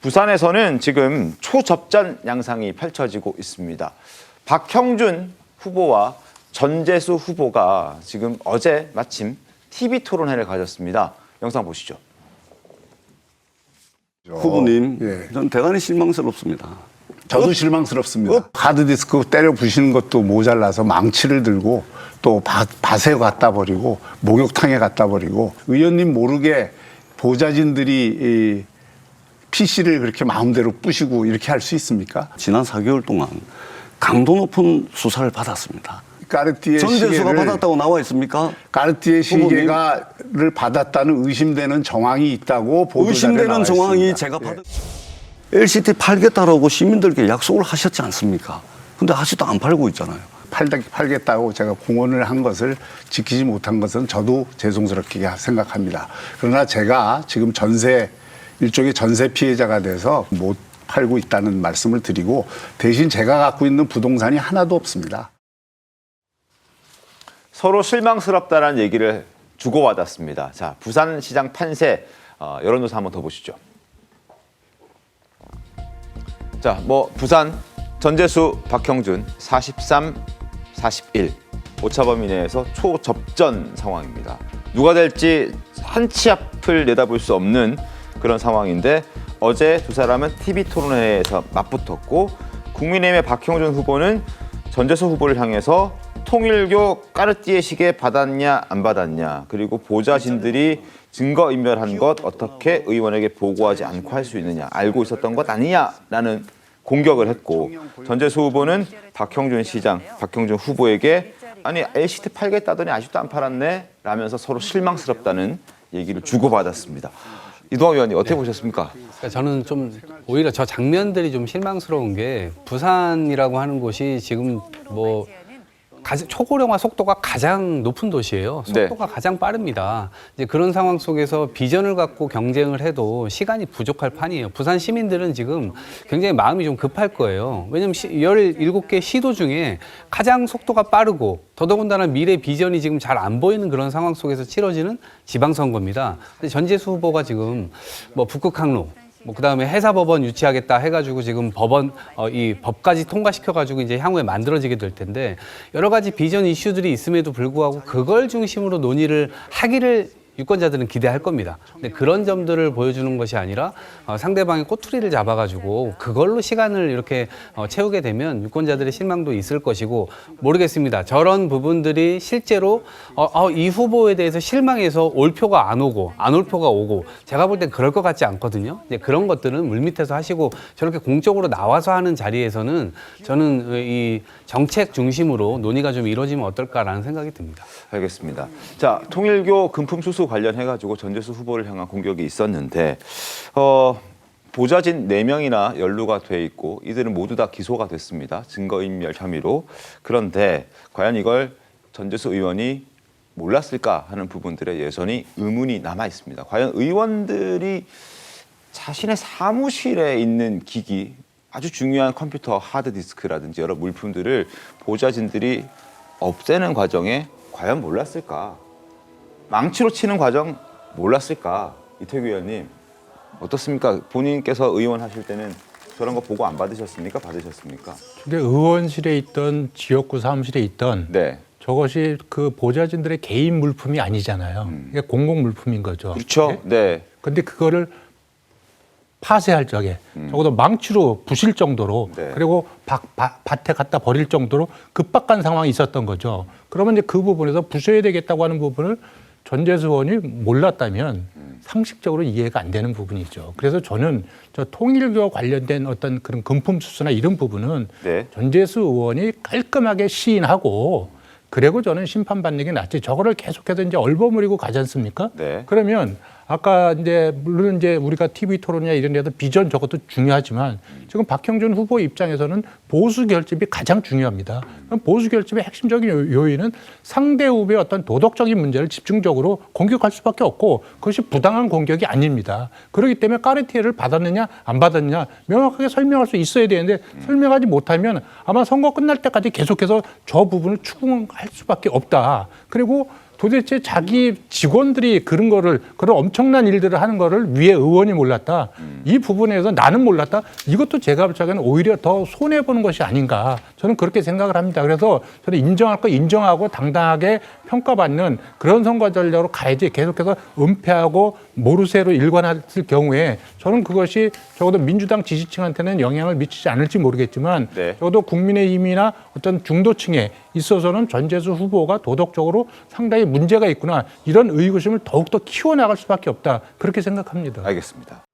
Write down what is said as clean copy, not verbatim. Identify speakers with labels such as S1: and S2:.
S1: 부산에서는 지금 초접전 양상이 펼쳐지고 있습니다. 박형준 후보와 전재수 후보가 지금 어제 마침 TV 토론회를 가졌습니다. 영상 보시죠.
S2: 후보님,
S3: 예.
S2: 전 대단히 실망스럽습니다.
S3: 저도 실망스럽습니다. 하드디스크 때려 부시는 것도 모자라서 망치를 들고 또 밭에 갖다 버리고 목욕탕에 갖다 버리고 의원님 모르게 보좌진들이 이 PC를 그렇게 마음대로 부시고 이렇게 할 수 있습니까?
S2: 지난 4개월 동안 강도 높은 수사를 받았습니다.
S3: 까르띠에
S2: 전재수가
S3: 시계를
S2: 받았다고 나와 있습니까?
S3: 까르띠에
S2: 후보님.
S3: 시계를 받았다는 의심되는 정황이 있다고 보도자료에
S2: 의심되는
S3: 나와
S2: 정황이
S3: 있습니다.
S2: 제가
S3: 예.
S2: 받은 LCT 팔겠다라고 시민들께 약속을 하셨지 않습니까? 근데 아직도 안 팔고 있잖아요.
S3: 팔겠다고 제가 공언을 한 것을 지키지 못한 것은 저도 죄송스럽게 생각합니다. 그러나 제가 지금 일종의 전세 피해자가 돼서 못 팔고 있다는 말씀을 드리고 대신 제가 갖고 있는 부동산이 하나도 없습니다.
S1: 서로 실망스럽다는 얘기를 주고받았습니다. 자, 부산시장 판세 여론조사 한번 더 보시죠. 자, 부산 전재수, 박형준 43, 41 오차범위 내에서 초접전 상황입니다. 누가 될지 한 치 앞을 내다볼 수 없는 그런 상황인데 어제 두 사람은 TV 토론회에서 맞붙었고 국민의힘의 박형준 후보는 전재수 후보를 향해서 통일교 까르띠에 시계 받았냐 안 받았냐 그리고 보좌진들이 증거인멸한 것 어떻게 의원에게 보고하지 않고 할 수 있느냐 알고 있었던 것 아니냐라는 공격을 했고 전재수 후보는 박형준 후보에게 아니 LCT 팔겠다더니 아직도 안 팔았네 라면서 서로 실망스럽다는 얘기를 주고받았습니다. 이동학 의원님 어떻게 보셨습니까?
S4: 그러니까 저는 좀 오히려 저 장면들이 좀 실망스러운 게 부산이라고 하는 곳이 지금 초고령화 속도가 가장 높은 도시예요. 속도가 가장 빠릅니다. 이제 그런 상황 속에서 비전을 갖고 경쟁을 해도 시간이 부족할 판이에요. 부산 시민들은 지금 굉장히 마음이 좀 급할 거예요. 왜냐하면 17개 시도 중에 가장 속도가 빠르고 더더군다나 미래 비전이 지금 잘 안 보이는 그런 상황 속에서 치러지는 지방선거입니다. 근데 전재수 후보가 지금 북극 항로 그다음에 해사법원 유치하겠다 해가지고 지금 이 법까지 통과시켜가지고 이제 향후에 만들어지게 될 텐데 여러 가지 비전 이슈들이 있음에도 불구하고 그걸 중심으로 논의를 하기를 유권자들은 기대할 겁니다. 근데 그런 점들을 보여주는 것이 아니라 상대방의 꼬투리를 잡아가지고 그걸로 시간을 이렇게 채우게 되면 유권자들의 실망도 있을 것이고 모르겠습니다. 저런 부분들이 실제로 이 후보에 대해서 실망해서 올 표가 안 오고 안 올 표가 오고 제가 볼 땐 그럴 것 같지 않거든요. 이제 그런 것들은 물밑에서 하시고 저렇게 공적으로 나와서 하는 자리에서는 저는 이 정책 중심으로 논의가 좀 이루어지면 어떨까라는 생각이 듭니다.
S1: 알겠습니다. 자, 통일교 금품 수수 관련해가지고 전재수 후보를 향한 공격이 있었는데 보좌진 4명이나 연루가 돼 있고 이들은 모두 다 기소가 됐습니다. 증거인멸 혐의로. 그런데 과연 이걸 전재수 의원이 몰랐을까 하는 부분들에 여전히 의문이 남아 있습니다. 과연 의원들이 자신의 사무실에 있는 기기, 아주 중요한 컴퓨터 하드디스크라든지 여러 물품들을 보좌진들이 없애는 과정에 과연 몰랐을까? 망치로 치는 과정 몰랐을까? 이태규 의원님 어떻습니까? 본인께서 의원 하실 때는 저런 거 보고 안 받으셨습니까? 받으셨습니까?
S5: 근데 의원실에 있던 지역구 사무실에 있던
S1: 네.
S5: 저것이 그 보좌진들의 개인 물품이 아니잖아요. 이게 공공 물품인 거죠.
S1: 그렇죠. 네.
S5: 근데 그거를 파쇄할 적에 적어도 망치로 부실 정도로
S1: 네.
S5: 그리고 밭에 갖다 버릴 정도로 급박한 상황이 있었던 거죠. 그러면 이제 그 부분에서 부숴야 되겠다고 하는 부분을 전재수 의원이 몰랐다면 상식적으로 이해가 안 되는 부분이죠. 그래서 저는 저 통일교와 관련된 어떤 그런 금품 수수나 이런 부분은
S1: 네.
S5: 전재수 의원이 깔끔하게 시인하고 그리고 저는 심판받는 게 낫지. 저거를 계속해서 이제 얼버무리고 가지 않습니까?
S1: 네.
S5: 그러면 아까 이제 물론 이제 우리가 TV 토론이나 이런 데서 비전 저것도 중요하지만 지금 박형준 후보 입장에서는 보수 결집이 가장 중요합니다. 그럼 보수 결집의 핵심적인 요인은 상대 후보의 어떤 도덕적인 문제를 집중적으로 공격할 수밖에 없고 그것이 부당한 공격이 아닙니다. 그렇기 때문에 까르띠에를 받았느냐 안 받았느냐 명확하게 설명할 수 있어야 되는데 설명하지 못하면 아마 선거 끝날 때까지 계속해서 저 부분을 추궁할 수밖에 없다. 그리고 도대체 자기 직원들이 그런 엄청난 일들을 하는 거를 위에 의원이 몰랐다. 이 부분에서 나는 몰랐다. 이것도 제가 볼 적에는 오히려 더 손해보는 것이 아닌가. 저는 그렇게 생각을 합니다. 그래서 저는 인정할 거 인정하고 당당하게 평가받는 그런 선거 전략으로 가야지 계속해서 은폐하고 모르쇠로 일관했을 경우에 저는 그것이 적어도 민주당 지지층한테는 영향을 미치지 않을지 모르겠지만
S1: 네.
S5: 적어도 국민의힘이나 어떤 중도층에 있어서는 전재수 후보가 도덕적으로 상당히 문제가 있구나 이런 의구심을 더욱더 키워나갈 수밖에 없다 그렇게 생각합니다.
S1: 알겠습니다.